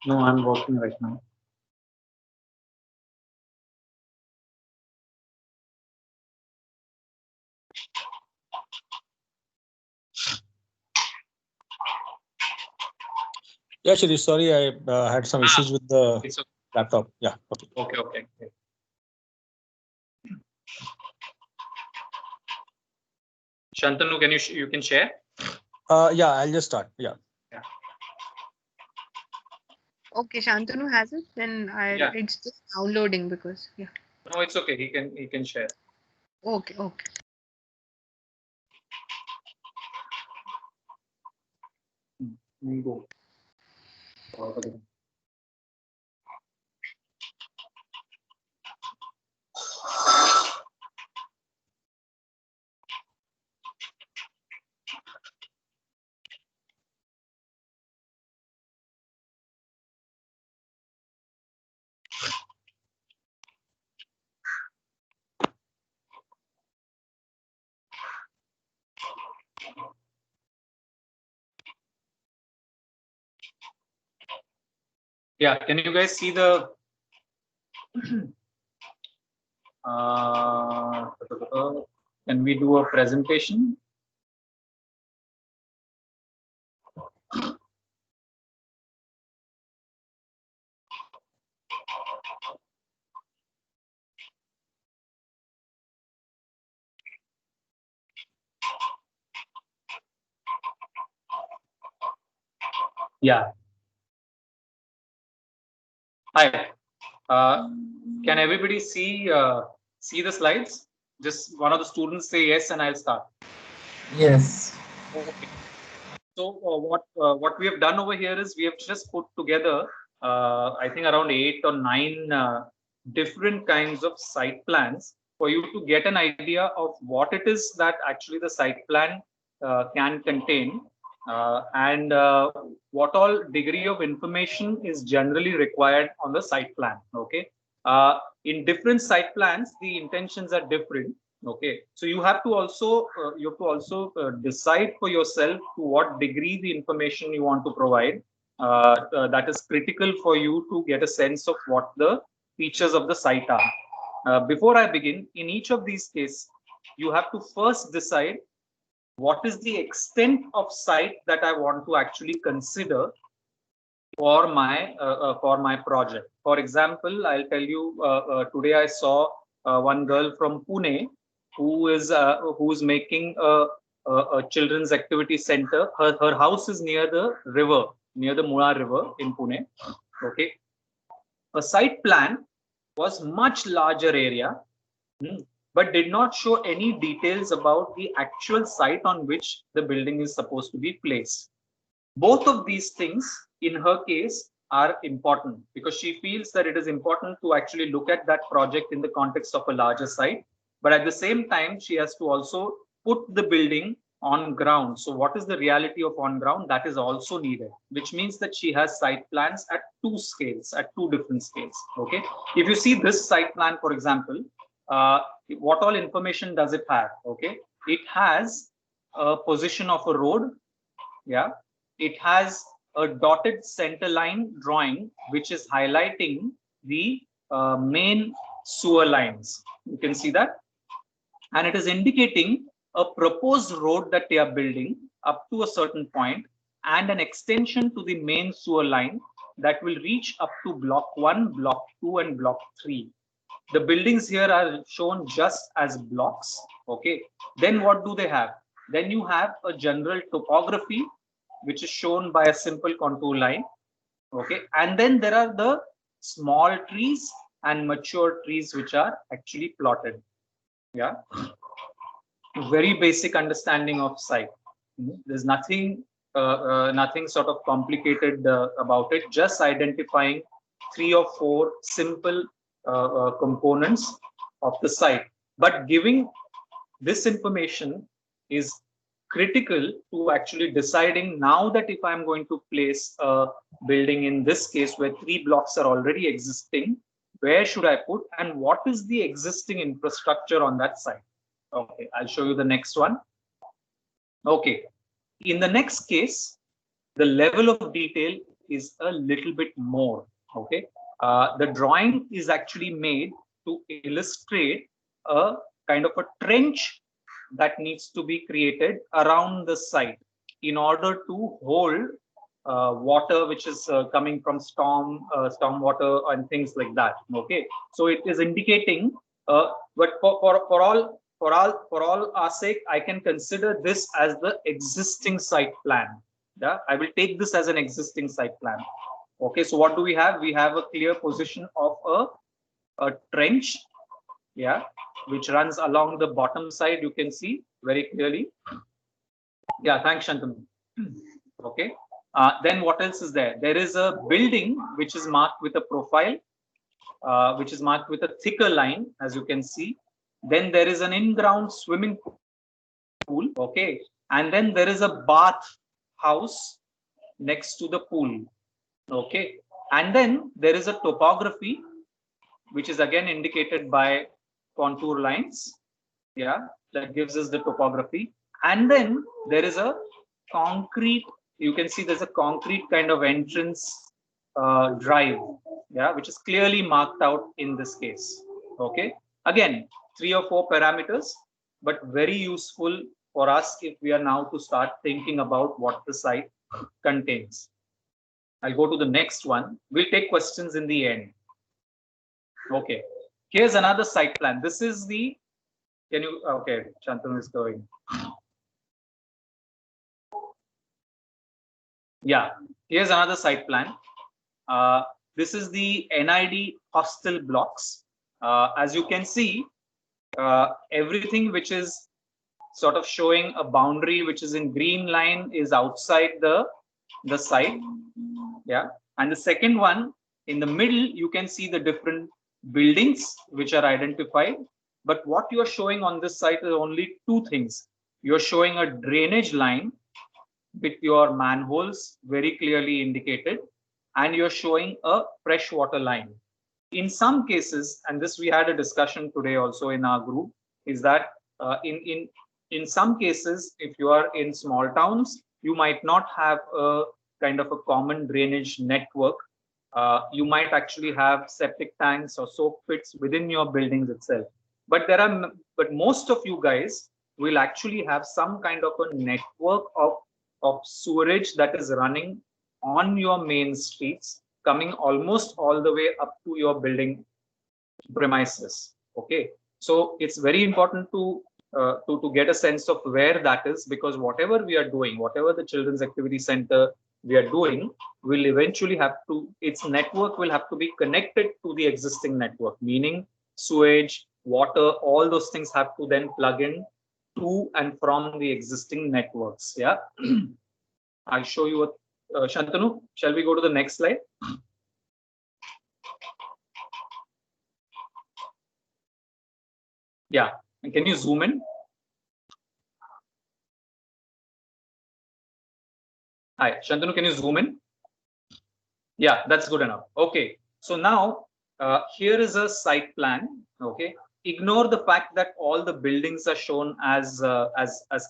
No, I'm working right now. Yeah, Shirish, sorry, I had some issues with the It's laptop. Yeah, okay. okay. Shantanu, can you can share? Yeah, I'll just start. Yeah. Yeah. Okay, Shantanu has it. Then Yeah. it's just downloading because yeah. No, it's okay. He can share. Okay, okay. Go. Yeah, can you guys see the can we do a presentation? Yeah. Hi. Can everybody see the slides? Just one of the students say yes, and I'll start. Yes. Okay. So what we have done over here is we have just put together I think around 8 or 9 different kinds of site plans for you to get an idea of what it is that actually the site plan can contain and what all degree of information is generally required on the site plan. Okay. In different site plans, the intentions are different. Okay, so you have to also decide for yourself to what degree the information you want to provide that is critical for you to get a sense of what the features of the site are. Before I begin, in each of these cases, you have to first decide what is the extent of site that I want to actually consider for my project. For example, I'll tell you today I saw one girl from Pune who's making a children's activity center. Her house is near the river, near the Mula River in Pune. Okay, a site plan was much larger area, but did not show any details about the actual site on which the building is supposed to be placed. Both of these things in her case are important because she feels that it is important to actually look at that project in the context of a larger site, but at the same time she has to also put the building on ground. So what is the reality of on ground? That is also needed, which means that she has site plans at two scales, at two different scales. Okay, if you see this site plan, for example, what all information does it have? Okay, it has a position of a road. Yeah, it has a dotted center line drawing which is highlighting the main sewer lines. You can see that, and it is indicating a proposed road that they are building up to a certain point and an extension to the main sewer line that will reach up to block 1, block 2 and block 3. The buildings here are shown just as blocks. Okay, then what do they have? Then you have a general topography which is shown by a simple contour line. Okay, and then there are the small trees and mature trees which are actually plotted. Yeah, very basic understanding of site. There's nothing nothing sort of complicated about it, just identifying 3 or 4 simple components of the site, but giving this information is critical to actually deciding now that if I'm going to place a building in this case where 3 blocks are already existing, where should I put and what is the existing infrastructure on that site? Okay, I'll show you the next one. Okay, in the next case, the level of detail is a little bit more. Okay, the drawing is actually made to illustrate a kind of a trench that needs to be created around the site in order to hold water which is coming from storm water and things like that. Okay, so it is indicating but for all our sake, I can consider this as the existing site plan. Yeah, I will take this as an existing site plan. Okay, so what do we have? We have a clear position of a trench, yeah, which runs along the bottom side. You can see very clearly. Yeah, thanks, Shantanu. Okay, then what else is there? There is a building which is marked with a profile, which is marked with a thicker line, as you can see. Then there is an in-ground swimming pool, okay, and then there is a bath house next to the pool, okay, and then there is a topography which is again indicated by contour lines, yeah, that gives us the topography, and then there is a concrete, you can see there's a concrete kind of entrance drive, yeah, which is clearly marked out in this case. Okay, again 3 or 4 parameters, but very useful for us if we are now to start thinking about what the site contains. I'll go to the next one. We'll take questions in the end. Okay, here's another site plan. This is the, can you, okay, Shantanu is going. Yeah, here's another site plan. This is the NID hostel blocks. As you can see, everything which is sort of showing a boundary which is in green line is outside the site. Yeah, and the second one in the middle, you can see the different buildings which are identified. But what you are showing on this site is only 2 things. You're showing a drainage line with your manholes very clearly indicated, and you're showing a freshwater line. In some cases, and this we had a discussion today also in our group, is that in some cases, if you are in small towns, you might not have a kind of a common drainage network. You might actually have septic tanks or soak pits within your buildings itself. But most of you guys will actually have some kind of a network of sewerage that is running on your main streets, coming almost all the way up to your building premises. Okay, so it's very important to get a sense of where that is, because whatever we are doing, whatever the Children's Activity Center we are doing, will eventually have to, its network will have to be connected to the existing network, meaning sewage, water, all those things have to then plug in to and from the existing networks. Yeah, I'll show you what. Shantanu, shall we go to the next slide? Yeah, and can you zoom in? Hi, Shantanu, can you zoom in? Yeah, that's good enough. Okay, so now here is a site plan. Okay, ignore the fact that all the buildings are shown as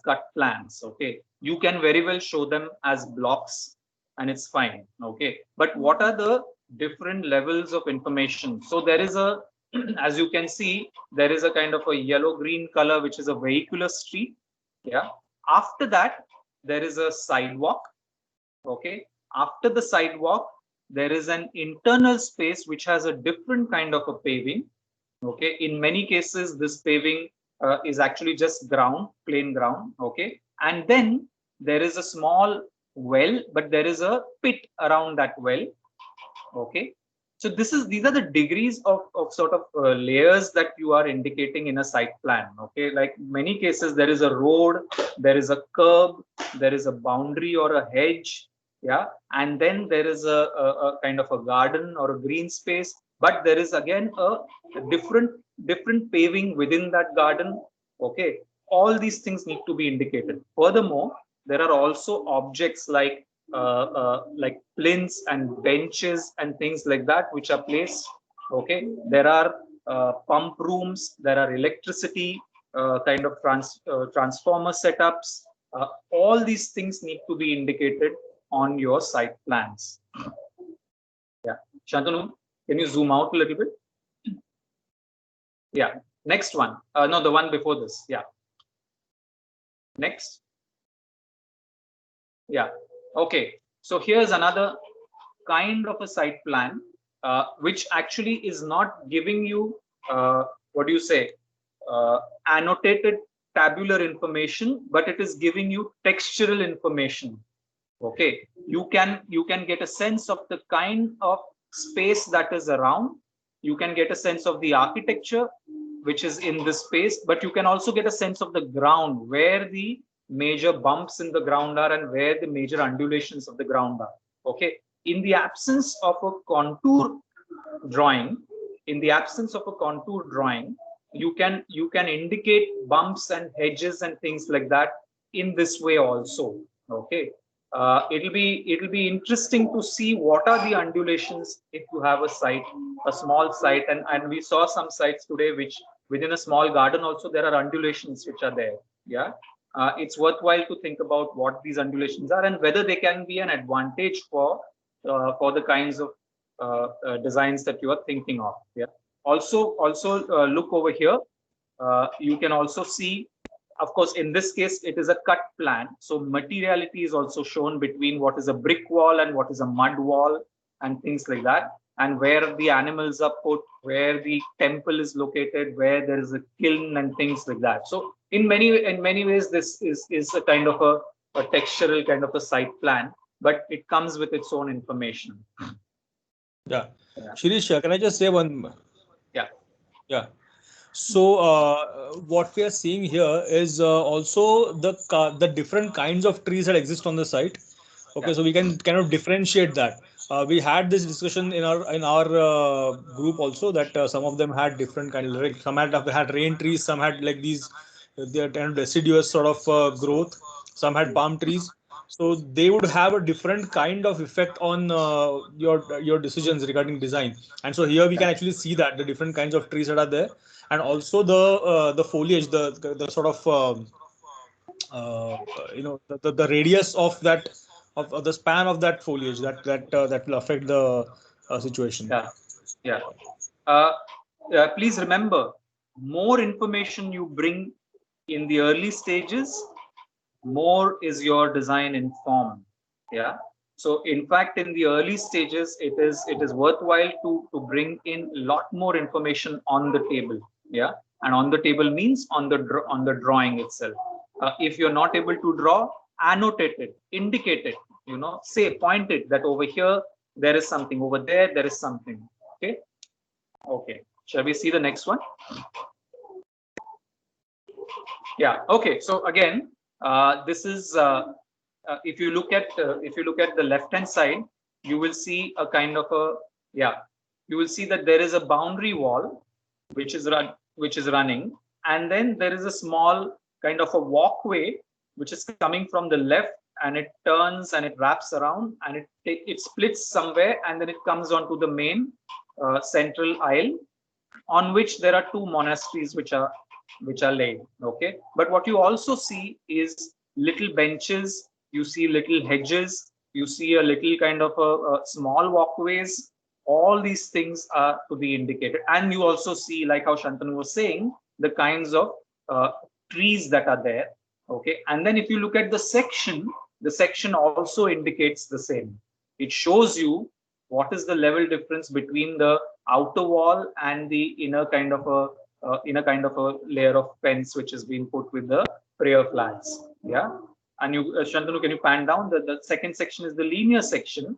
cut plans. Okay, you can very well show them as blocks, and it's fine. Okay, but what are the different levels of information? So there is a, as you can see, there is a kind of a yellow-green color, which is a vehicular street. Yeah. After that, there is a sidewalk. Okay. After the sidewalk, there is an internal space which has a different kind of a paving. Okay. In many cases, this paving is actually just ground, plain ground. Okay. And then there is a small well, but there is a pit around that well. Okay. So these are the degrees of sort of layers that you are indicating in a site plan. Okay, like many cases, there is a road, there is a curb, there is a boundary or a hedge, yeah, and then there is a kind of a garden or a green space, but there is again a different paving within that garden. Okay, all these things need to be indicated. Furthermore, there are also objects like plinths and benches and things like that which are placed. Okay, there are pump rooms, there are electricity kind of transformer setups. All these things need to be indicated on your site plans. Yeah, Shantanu, can you zoom out a little bit? Yeah, next one. No, the one before this. Yeah. Next. Yeah. Okay. So here's another kind of a site plan, which actually is not giving you, what do you say, annotated tabular information, but it is giving you textural information. Okay. You can get a sense of the kind of space that is around. You can get a sense of the architecture which is in this space, but you can also get a sense of the ground, where the major bumps in the ground are and where the major undulations of the ground are. Okay. In the absence of a contour drawing, you can indicate bumps and hedges and things like that in this way also. Okay. It'll be interesting to see what are the undulations if you have a small site, and we saw some sites today which within a small garden also there are undulations which are there. Yeah, it's worthwhile to think about what these undulations are and whether they can be an advantage for the kinds of designs that you are thinking of. Yeah. Also look over here. You can also see. Of course, in this case, it is a cut plan. So materiality is also shown between what is a brick wall and what is a mud wall and things like that. And where the animals are put, where the temple is located, where there is a kiln and things like that. So in many ways, this is a kind of a textural kind of a site plan, but it comes with its own information. Yeah. Shirish, can I just say one? Yeah. Yeah. So what we are seeing here is also the different kinds of trees that exist on the site. Okay, Yeah. so we can kind of differentiate that. We had this discussion in our group also, that some of them had different kind of, like, some had rain trees, some had like these they're kind of deciduous sort of growth, some had palm trees. So they would have a different kind of effect on your decisions regarding design. And so here we can actually see that the different kinds of trees that are there, and also the foliage, the sort of the radius of that of the span of that foliage that will affect the situation. Yeah. Please remember, more information you bring in the early stages, more is your design informed. Yeah. So in fact, in the early stages, it is worthwhile to bring in a lot more information on the table. Yeah. And on the table means on the drawing itself. If you're not able to draw, annotate it, indicate it, say, point it that over here there is something, over there there is something. Okay. Okay. Shall we see the next one? Yeah. Okay. So again, this is if you look at the left hand side, you will see a kind of a, you will see that there is a boundary wall which is running, and then there is a small kind of a walkway which is coming from the left, and it turns and it wraps around and it splits somewhere, and then it comes onto the main central aisle, on which there are two monasteries which are laid. Okay. But what you also see is little benches, you see little hedges, you see a little kind of a small walkways. All these things are to be indicated, and you also see, like how Shantanu was saying, the kinds of trees that are there. Okay. And then if you look at the section also indicates the same. It shows you what is the level difference between the outer wall and the inner kind of a layer of fence which has been put with the prayer flags. Yeah. And you, Shantanu, can you pan down? The second section is the linear section,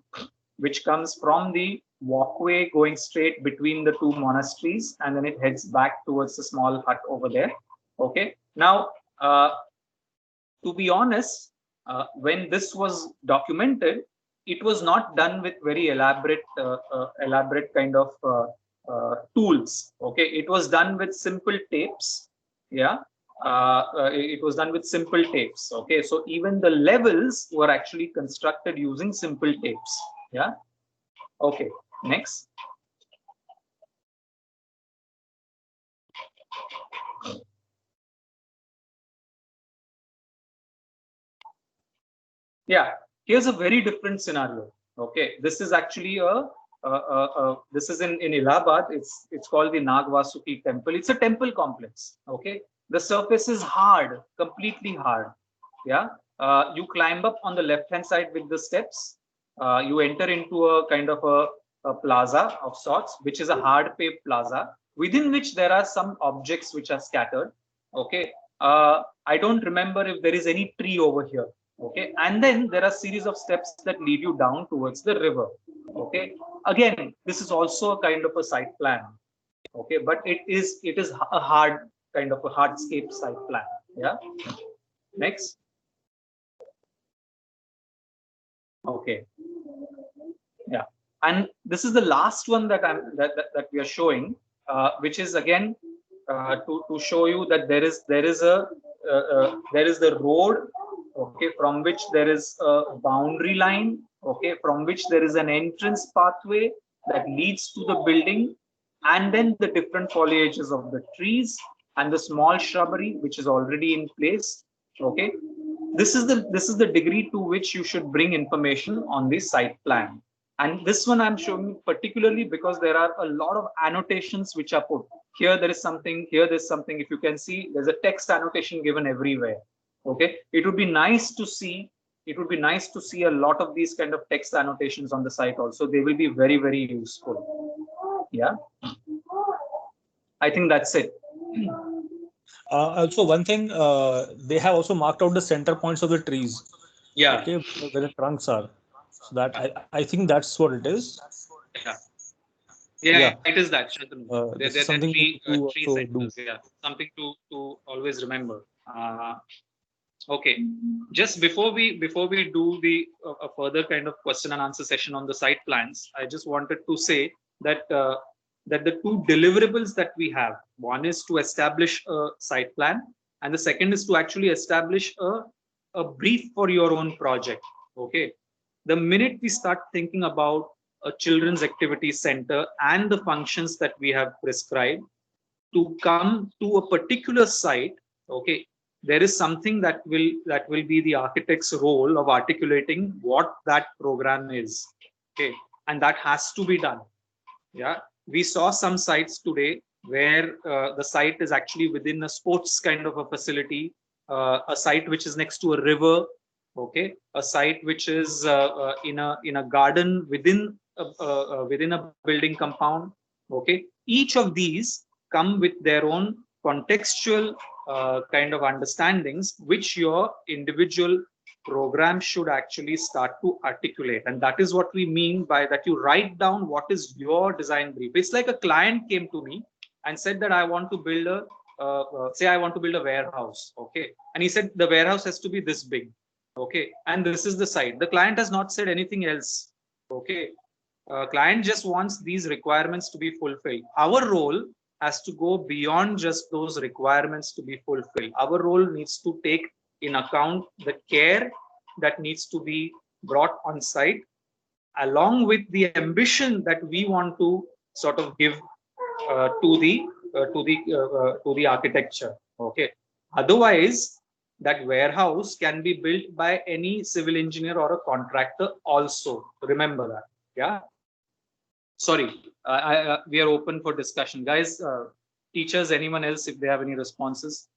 which comes from the walkway going straight between the two monasteries, and then it heads back towards the small hut over there. Okay. Now, to be honest, when this was documented, it was not done with very elaborate kind of tools. Okay. It was done with simple tapes. Yeah. It was done with simple tapes. Okay, so even the levels were actually constructed using simple tapes. Yeah. Okay. Next. Yeah. Here's a very different scenario. Okay, this is actually this is in Allahabad. It's called the Nagvasuki temple. It's a temple complex. Okay, the surface is hard, completely hard. Yeah, you climb up on the left hand side with the steps. You enter into a kind of a plaza of sorts, which is a hard paved plaza, within which there are some objects which are scattered. Okay, I don't remember if there is any tree over here. Okay, and then there are series of steps that lead you down towards the river. Okay, again, this is also a kind of a site plan. Okay, but it is a hard kind of a hardscape site plan. Yeah. Next. Okay. Yeah, and this is the last one that we are showing, which is again to show you that there is the road, okay, from which there is a boundary line, okay, from which there is an entrance pathway that leads to the building, and then the different foliages of the trees and the small shrubbery which is already in place. Okay, this is the degree to which you should bring information on the site plan. And this one I'm showing particularly because there are a lot of annotations which are put. Here there is something, here there's something. If you can see, there's a text annotation given everywhere. Okay, it would be nice to see a lot of these kind of text annotations on the site also. They will be very, very useful. Yeah, I think that's it. Also, one thing, they have also marked out the center points of the trees. Yeah. Okay, where the trunks are. So that I think that's what it is. Yeah, it is that. This is something three to do. Yeah, something to always remember. Okay, just before we do the further kind of question and answer session on the site plans, I just wanted to say that that the two deliverables that we have, one is to establish a site plan, and the second is to actually establish a brief for your own project. Okay, the minute we start thinking about a children's activity center and the functions that we have prescribed to come to a particular site, okay, there is something that will be the architect's role of articulating what that program is. Okay, and that has to be done. Yeah, we saw some sites today where the site is actually within a sports kind of a facility, a site which is next to a river, okay, a site which is in a garden within a building compound. Okay, each of these come with their own contextual kind of understandings, which your individual program should actually start to articulate. And that is what we mean by that. You write down what is your design brief. It's like a client came to me and said that I want to build say I want to build a warehouse. Okay, and he said the warehouse has to be this big. Okay, and this is the site. The client has not said anything else. Okay, client just wants these requirements to be fulfilled. Our role has to go beyond just those requirements to be fulfilled. Our role needs to take in account the care that needs to be brought on site, along with the ambition that we want to sort of give to the architecture. Okay, otherwise that warehouse can be built by any civil engineer or a contractor also. Remember that. Yeah. Sorry, we are open for discussion, guys. Teachers, anyone else, if they have any responses.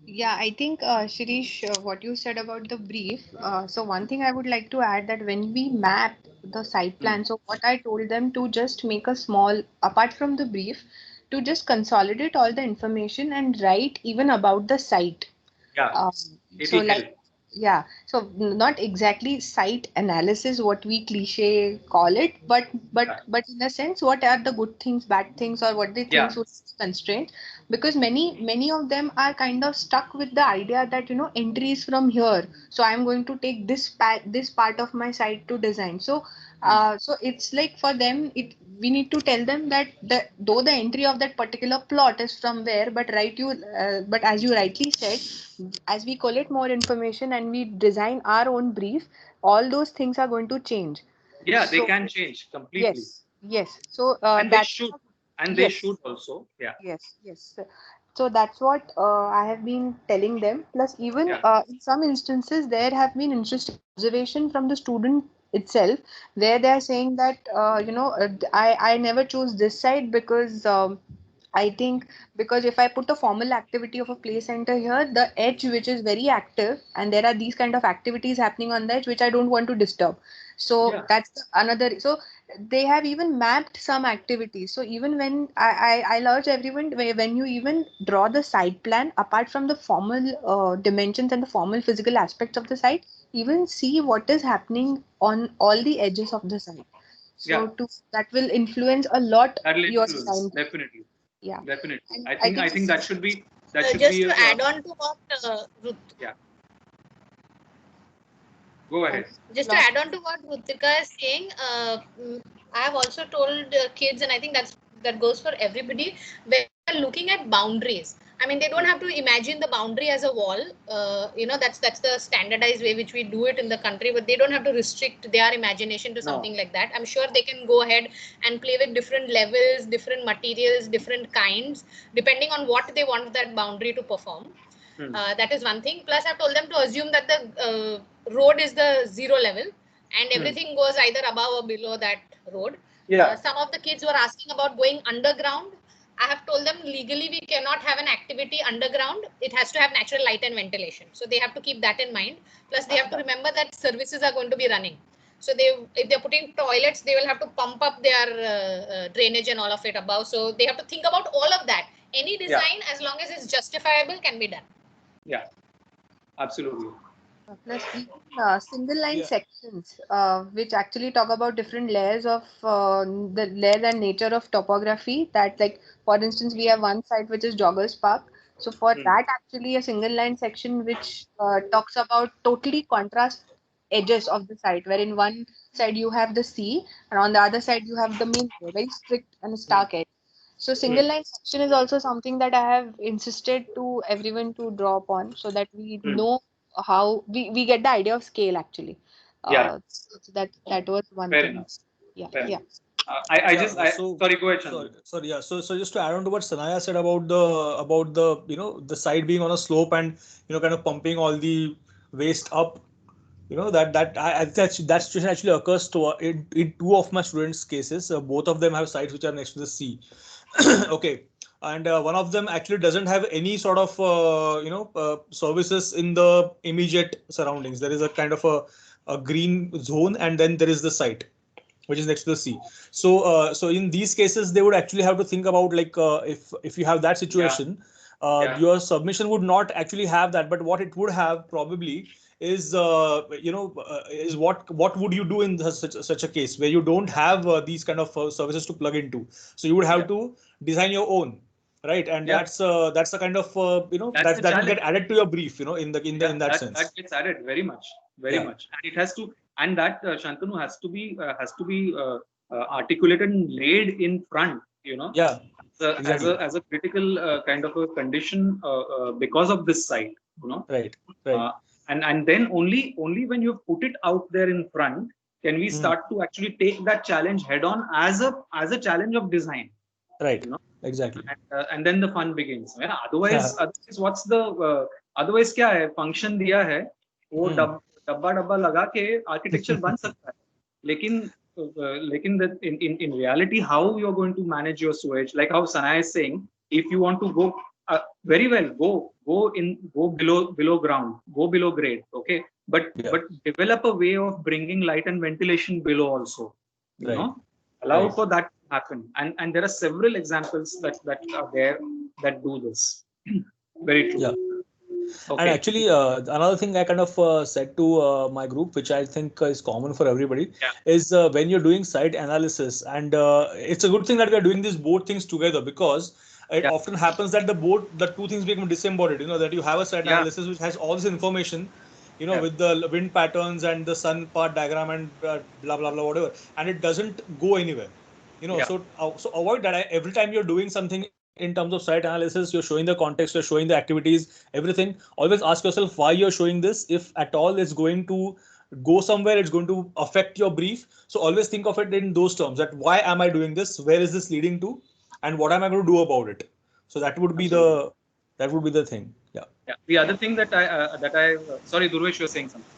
Yeah, I think Shirish, what you said about the brief. So one thing I would like to add that when we map the site plan, so what I told them to just make a small, apart from the brief, to just consolidate all the information and write even about the site. Yeah. So like, yeah, so not exactly site analysis, what we cliche call it, but in a sense, what are the good things, bad things, or what they think would be constraints? Because many of them are kind of stuck with the idea that entries from here, so I'm going to take this part of my site to design. So So it's like for them, we need to tell them that though the entry of that particular plot is from where, but as you rightly said, as we collect more information and we design our own brief, all those things are going to change. Yeah, they So can change completely. yes, yes. So And they should. And they yes, should also. Yeah. yes. So that's what I have been telling them. Plus, even Yeah. in some instances, there have been interesting observation from the student itself, where they are saying that I never chose this side because I think because if I put a formal activity of a play center here, the edge which is very active, and there are these kind of activities happening on the edge which I don't want to disturb. So Yeah. that's another. So they have even mapped some activities. So even when I'll urge everyone, when you even draw the site plan, apart from the formal dimensions and the formal physical aspects of the site, even see what is happening on all the edges of the site. So Yeah. that will influence a lot That will your influence. design. Definitely. Yeah. Definitely. And I I think. I think think that should be. That should Just be. to add on to what Ruth, Yeah. Go ahead. just to add on to what Rutika is saying, I have also told kids, and I think that goes for everybody, when they're looking at boundaries. I mean, they don't have to imagine the boundary as a wall. That's the standardized way which we do it in the country, but they don't have to restrict their imagination to something like that. I'm sure they can go ahead and play with different levels, different materials, different kinds, depending on what they want that boundary to perform. That is one thing. Plus, I've told them to assume that the road is the zero level and everything goes either above or below that road. Yeah. Some of the kids were asking about going underground. I have told them legally we cannot have an activity underground. It has to have natural light and ventilation. So they have to keep that in mind. Plus, they have to remember that services are going to be running. So if they're putting toilets, they will have to pump up their drainage and all of it above. So they have to think about all of that. Any design, as long as it's justifiable, can be done. Yeah. Absolutely. plus even single line Yeah. sections, which actually talk about different layers of the layers and nature of topography. That, like, for instance, we have one site which is Joggers Park. So for that, actually, a single line section which talks about totally contrast edges of the site, where in one side you have the sea, and on the other side you have the main road, very strict and stark edge. So single line section is also something that I have insisted to everyone to draw upon, so that we know how we get the idea of scale actually. Yeah. So that was one Fair thing. enough. Yeah, Fair yeah. Sorry, go ahead, Chandru. Sorry, yeah. So just to add on to what Sanaya said about the the site being on a slope and kind of pumping all the waste up. That situation actually occurs in two of my students' cases. Both of them have sites which are next to the sea. Okay, and one of them actually doesn't have any sort of services in the immediate surroundings. There is a kind of a green zone, and then there is the site which is next to the sea. So in these cases, they would actually have to think about, like, if you have that situation, your submission would not actually have that, but what it would have probably is is what would you do in such a case where you don't have these kind of services to plug into. So you would have to design your own, right? And that's the kind of that will get added to your brief, in that sense. That gets added very much, much, and it has to, and that Shantanu has to be articulated and laid in front, Yeah, exactly. as a critical kind of a condition because of this site, Right. And then only when you put it out there in front can we start to actually take that challenge head on as a challenge of design. Right. Exactly. And then the fun begins. Yeah. Otherwise, what's the otherwise क्या है? Function दिया है, वो डब्बा लगा के architecture बन सकता है. लेकिन in reality, how you're going to manage your sewage? Like how Sanaya is saying, if you want to go very well, go below ground, go below grade, okay. But develop a way of bringing light and ventilation below also. Allow for that to happen. And there are several examples that are there that do this. Very true. Yeah. Okay. And actually, another thing I kind of said to my group, which I think is common for everybody, is when you're doing site analysis, and it's a good thing that we're doing these both things together, because it often happens that the two things become disembodied. That you have a site analysis which has all this information, Yeah. with the wind patterns and the sun part diagram and blah blah blah whatever, and it doesn't go anywhere. Yeah. So avoid that. Every time you're doing something in terms of site analysis, you're showing the context, you're showing the activities, everything. Always ask yourself why you're showing this. If at all it's going to go somewhere, it's going to affect your brief. So always think of it in those terms: that why am I doing this? Where is this leading to? And what am I going to do about it? So that would be the thing. Yeah. Yeah. The other thing that I sorry, Durvesh, you were saying something.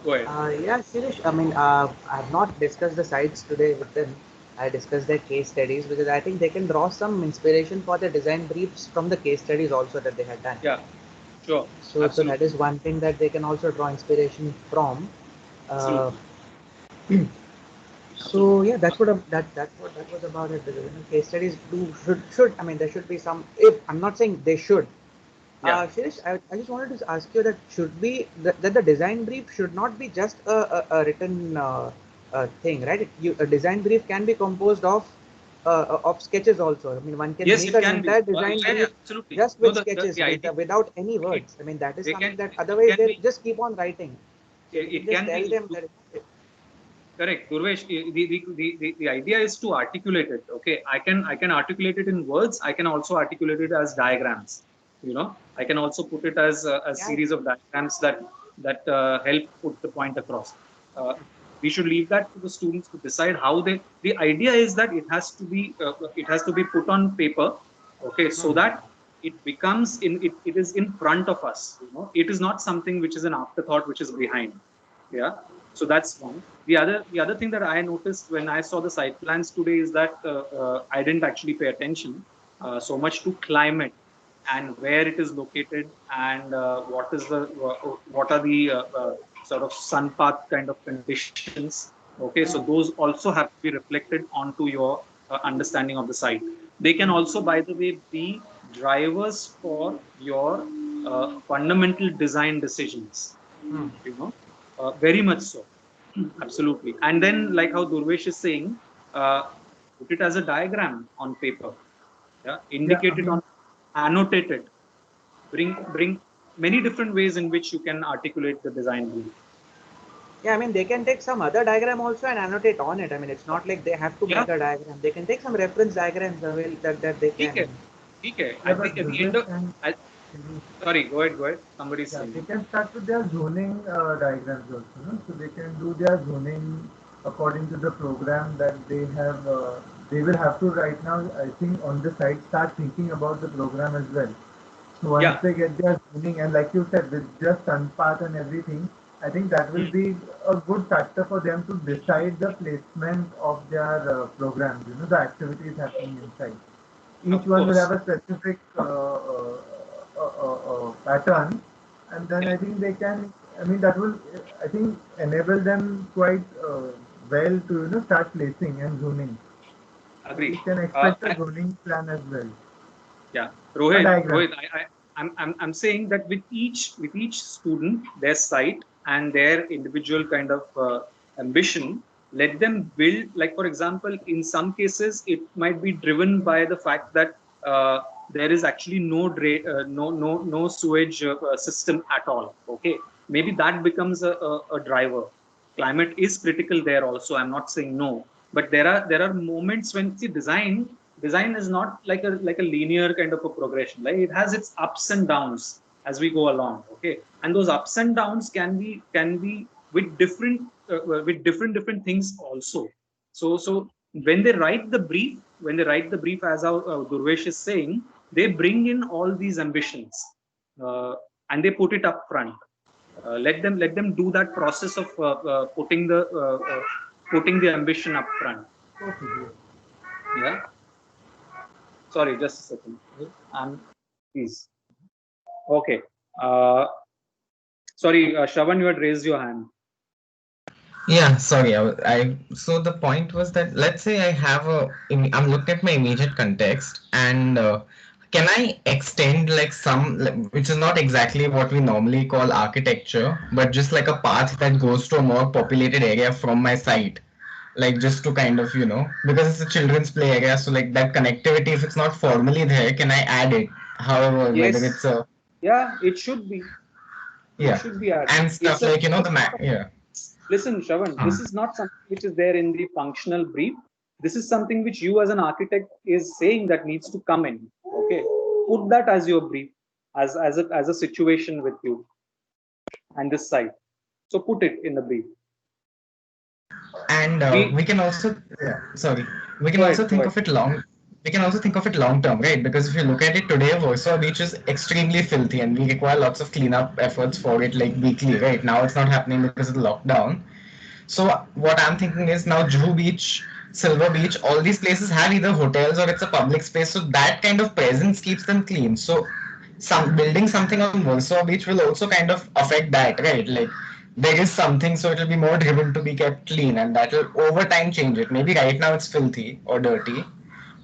Go ahead. Yeah, Shirish, I mean, I've not discussed the sites today with them. I discussed their case studies because I think they can draw some inspiration for their design briefs from the case studies also that they had done. Yeah. Sure. So that is one thing that they can also draw inspiration from. So yeah, that's what that was about it. Because, case studies should I mean there should be some. If I'm not saying they should. Yeah. Shirish, I just wanted to ask you that that the design brief should not be just a written thing, right? A design brief can be composed of sketches also. I mean, one can make an entire design brief just with sketches, without any words. I mean, that is something that otherwise they just keep on writing. It can tell them that. Correct, Durvesh. The idea is to articulate it. Okay, I can articulate it in words. I can also articulate it as diagrams. I can also put it as a series of diagrams that help put the point across. We should leave that to the students to decide how they. The idea is that it has to be put on paper, okay, so that it becomes it is in front of us. It is not something which is an afterthought, which is behind. Yeah. So that's one. The other thing that I noticed when I saw the site plans today is that I didn't actually pay attention so much to climate and where it is located and what are the sort of sun path kind of conditions. Okay, so those also have to be reflected onto your understanding of the site. They can also, by the way, be drivers for your fundamental design decisions. Very much so. Absolutely. And then, like how Durvesh is saying, put it as a diagram on paper. Yeah, indicate it on, annotate it. Bring many different ways in which you can articulate the design brief. Yeah, I mean, they can take some other diagram also and annotate on it. I mean, it's not like they have to make a diagram. They can take some reference diagrams that they can. Okay. I think at the end of... Sorry, go ahead. Somebody's saying. They can start with their zoning diagrams also. No? So they can do their zoning according to the program that they have. They will have to right now, I think, on the site start thinking about the program as well. So once they get their zoning, and like you said, with just sun path and everything, I think that will be a good factor for them to decide the placement of their programs. The activities happening inside. Each one will have a specific pattern, and then I think they can. I mean, that will, I think, enable them quite well to start placing and zoning. Agree. You can expect a zoning plan as well. Yeah, Rohit, I'm saying that with each student, their site and their individual kind of ambition, let them build. Like, for example, in some cases, it might be driven by the fact that there is actually no sewage system at all. Okay, maybe that becomes a driver. Climate is critical there also. I'm not saying no, but there are moments when design is not like a linear kind of a progression. Like, it has its ups and downs as we go along. Okay, and those ups and downs can be with different things also. So when they write the brief, as our Durvesh is saying, they bring in all these ambitions and they put it up front. Let them do that process of putting the ambition up front. Yeah. Sorry, just a second. Please. Okay. Sorry, Shravan, you had raised your hand. Yeah, sorry. So the point was that, let's say I'm looking at my immediate context, and can I extend like which is not exactly what we normally call architecture, but just like a path that goes to a more populated area from my site, like just to kind of, because it's a children's play area, so like that connectivity, if it's not formally there, can I add it? However, yes. Whether it's a... Yeah, it should be. Yeah. It should be added. And stuff like, yeah. Listen, Shravan, this is not something which is there in the functional brief. This is something which you as an architect is saying that needs to come in. Okay, put that as your brief, as a situation with you and this site. So put it in the brief. And we can also, sorry, we can Go also ahead, think go of it long. We can also think of it long term, right? Because if you look at it today, Warsaw Beach is extremely filthy, and we require lots of cleanup efforts for it, like weekly. Right now, it's not happening because of the lockdown. So what I'm thinking is now Juhu Beach, Silver Beach, all these places have either hotels or it's a public space. So that kind of presence keeps them clean. So some building something on Warsaw Beach will also kind of affect that, right? Like there is something, so it'll be more driven to be kept clean, and that will over time change it. Maybe right now it's filthy or dirty,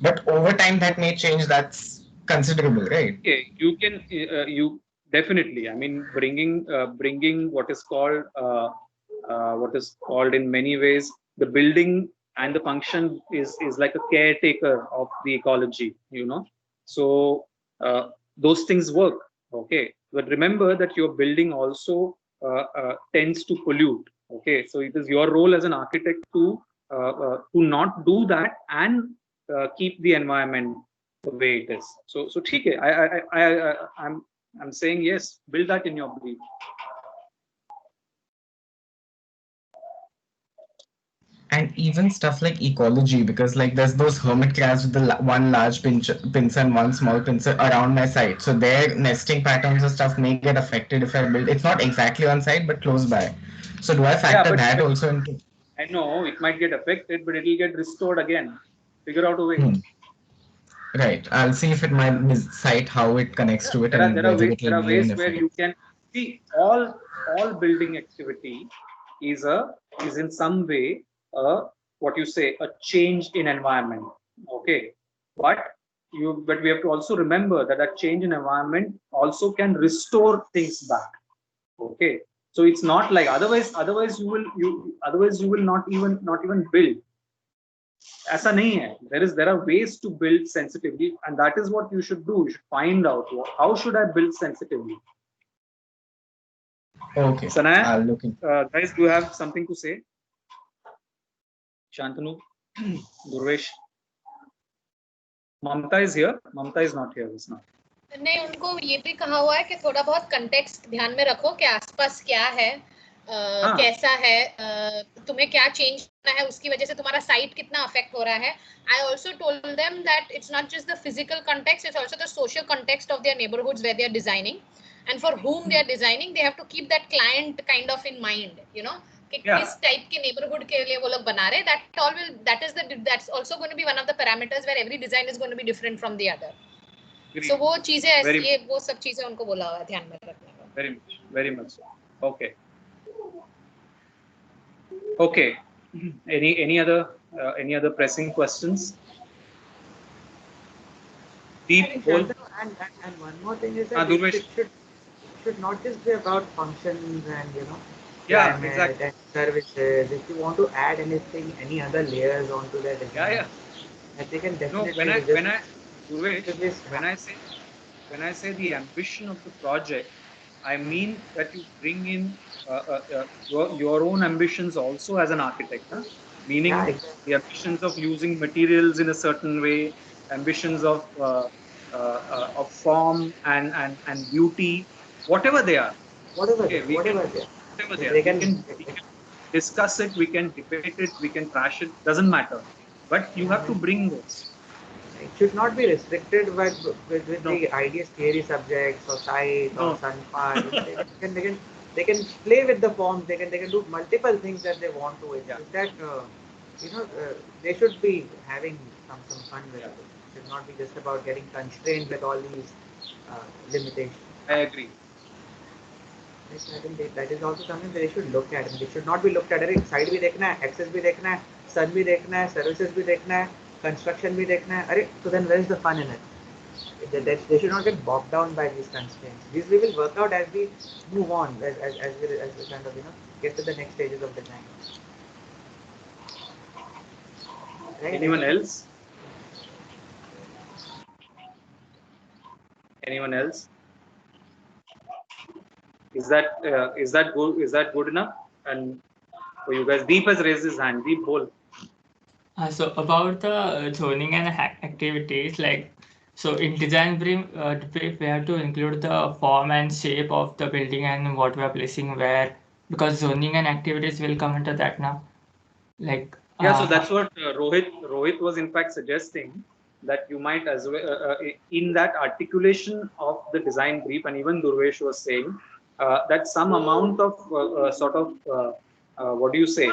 but over time that may change. That's considerable, right? Okay, you can you definitely. I mean, bringing what is called in many ways the building and the function is like a caretaker of the ecology. So those things work. Okay, but remember that your building also tends to pollute. Okay, so it is your role as an architect to not do that and keep the environment the way it is. So ठीक है. I'm saying yes. Build that in your brief. And even stuff like ecology, because like there's those hermit crabs with the one large pincer and one small pincer around my site, so their nesting patterns and stuff may get affected if I build. It's not exactly on site but close by, so do I factor that also into? I know it might get affected, but it will get restored again. Figure out a way. Right, I'll see if my site how it connects to it, and there are whether ways, it will be ways an where effect. you can see all building activity is in some way what you say a change in environment. Okay, but we have to also remember that that change in environment also can restore things back. Okay, so it's not like otherwise you will not even build. ऐसा नहीं है. There are ways to build sensitively, and that is what you should do. You should find out how should I build sensitively. Okay, Sanaya, I'll look in. Guys, do you have something to say? Shantanu, Durvesh, Mamta is here. Mamta is not here just now. नहीं, उनको ये भी कहा हुआ है कि थोड़ा बहुत कंटेक्स्ट ध्यान में रखो कि आसपास क्या है, कैसा है, तुम्हें क्या चेंज करना है, उसकी वजह से तुम्हारा साइट कितना अफेक्ट हो रहा है. I also told them that it's not just the physical context, it's also the social context of their neighborhoods where they are designing, and for whom they are designing, they have to keep that client kind of in mind, कि किस type के neighbourhood के लिए वो लोग बना रहे. That's also going to be one of the parameters where every design is going to be different from the other. So वो चीजें ऐसी ये वो सब चीजें उनको बोला हुआ है ध्यान में रखने का. Very much. Okay. Any other pressing questions? Deep. And one more thing is that it should not just be about functions and exactly. and services. If you want to add anything, any other layers onto that design, they can definitely. When I say the ambition of the project, I mean that you bring in your own ambitions also as an architect, meaning the ambitions of using materials in a certain way, ambitions of form and beauty, whatever they are. Whatever they can discuss it, we can debate it, we can trash it, doesn't matter. But you have to bring those. It should not be restricted with the IDS theory subjects or site or Sunpart. They can play with the forms. They can do multiple things that they want to. It's that they should be having some fun with it. It should not be just about getting constrained with all these limitations. I agree. I think that is also something that they should look at. It should not be looked at. Side भी देखना है, access भी देखना है, sun भी देखना है, services भी देखना है, construction भी देखना है. अरे, so then where is the fun in it? They should not get bogged down by these constraints. These we will work out as we move on, as we kind of get to the next stages of design. Right? Anyone else? Anyone else? Is that good? Is that good enough? And for you guys, Deep has raised his hand. Deep, bol. So about the zoning and activities, like so in design brief, we have to include the form and shape of the building and what we are placing where, because zoning and activities will come into that now. Like Yeah, so that's what Rohit was in fact suggesting, that you might as well in that articulation of the design brief, and even Durvesh was saying that some amount of sort of what do you say,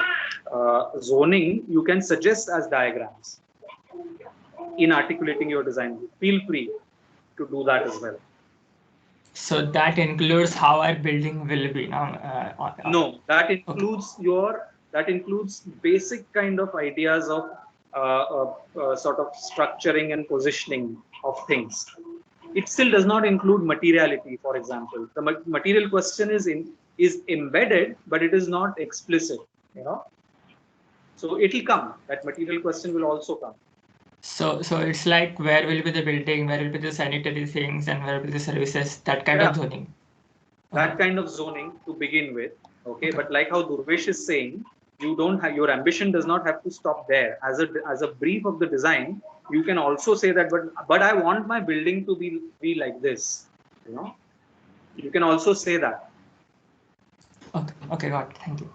zoning you can suggest as diagrams in articulating your design brief. Feel free to do that as well. So that includes how our building will be now. No, that includes that includes basic kind of ideas of sort of structuring and positioning of things. It still does not include materiality, for example. The material question is embedded, but it is not explicit, you know. So it will come. That material question will also come. So it's like where will be the building, where will be the sanitary things, and where will be the services, that kind of zoning. That kind of zoning to begin with, okay. But like how Durvesh is saying, you don't have, your ambition does not have to stop there. As a brief of the design, you can also say that, but I want my building to be like this, you know. You can also say that. Okay, got it. Thank you.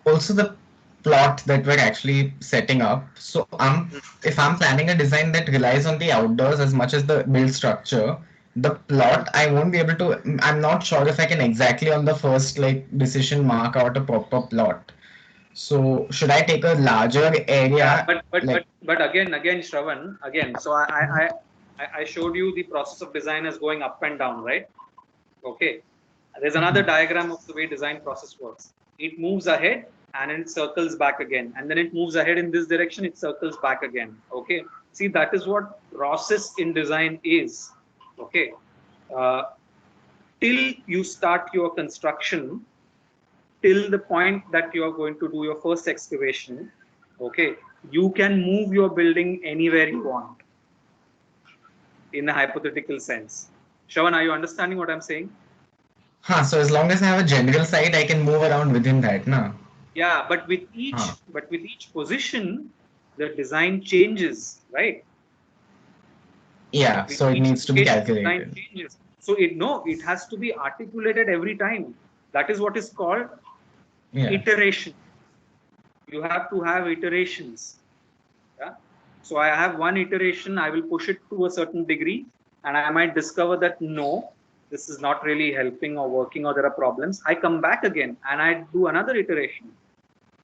Also, the plot that we're actually setting up. So if I'm planning a design that relies on the outdoors as much as the build structure, the plot I won't be able to. I'm not sure if I can exactly on the first like decision mark out a proper plot. So should I take a larger area? Yeah, but again, Shravan, again. So I showed you the process of design as going up and down, right? Okay. There's another diagram of the way design process works. It moves ahead and it circles back again, and then it moves ahead in this direction. It circles back again. Okay. See, that is what process in design is. Okay. Till you start your construction, till the point that you are going to do your first excavation, okay, you can move your building anywhere you want in a hypothetical sense. Shravan, are you understanding what I'm saying? So as long as I have a general site, I can move around within that, no? Yeah, but with each position, the design changes, right? Yeah, so it needs to be calculated. So it has to be articulated every time. That is what is called iteration. You have to have iterations. Yeah. So I have one iteration, I will push it to a certain degree, and I might discover that no, this is not really helping or working, or there are problems. I come back again and I do another iteration.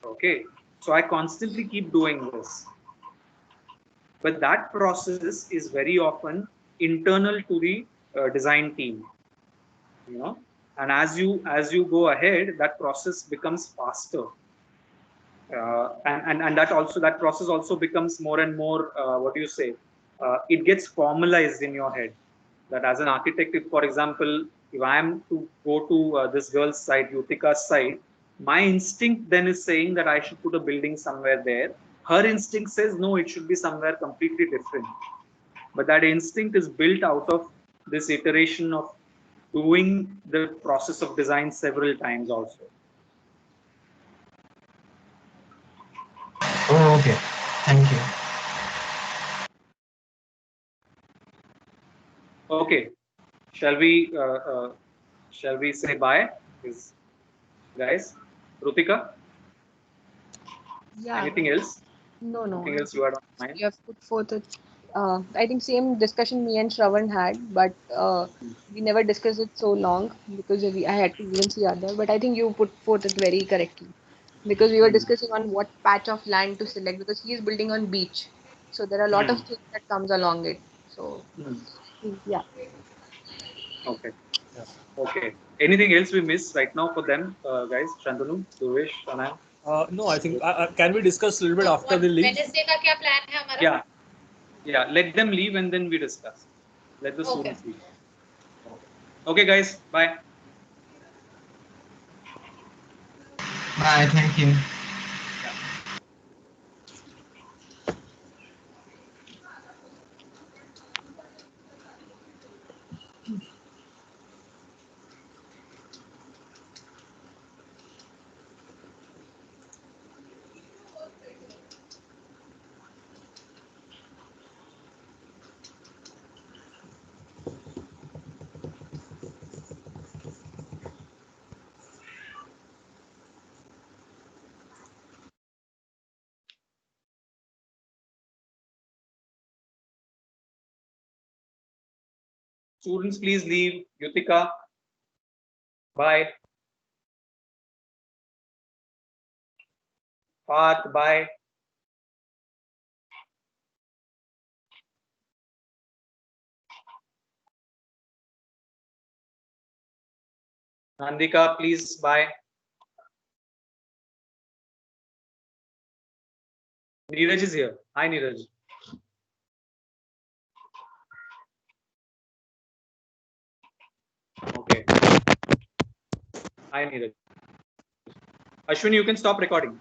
Okay. So I constantly keep doing this. But that process is very often internal to the design team, you know. And as you go ahead, that process becomes faster. And that process also becomes more and more it gets formalized in your head, that as an architect, if for example, if I am to go to this girl's site, Yutika's site, my instinct then is saying that I should put a building somewhere there. Her instinct says no, it should be somewhere completely different. But that instinct is built out of this iteration of doing the process of design several times also. Oh, okay. Thank you. Okay. Shall we say bye, guys? Rutika? Yeah. Anything else? No. Anything else you had on mind? You have put forth I think same discussion me and Shravan had, but we never discussed it so long because I had to even see other. But I think you put forth it very correctly, because we were discussing on what patch of land to select, because he is building on beach, so there are a lot of things that comes along it. So yeah. Okay. Okay. Anything else we miss right now for them, guys? Shantanu, Durvesh, Anand? No, I think can we discuss a little bit after they leave? Wednesday का क्या plan है हमारा? Yeah. Let them leave and then we discuss. Let the students leave. Okay, guys. Bye. Bye. Thank you. Students, please leave. Yutika, bye. Path, bye. Nandika, please, bye. Neeraj is here. Hi, Neeraj. Okay. Hi, Neeraj. Ashwini, you can stop recording.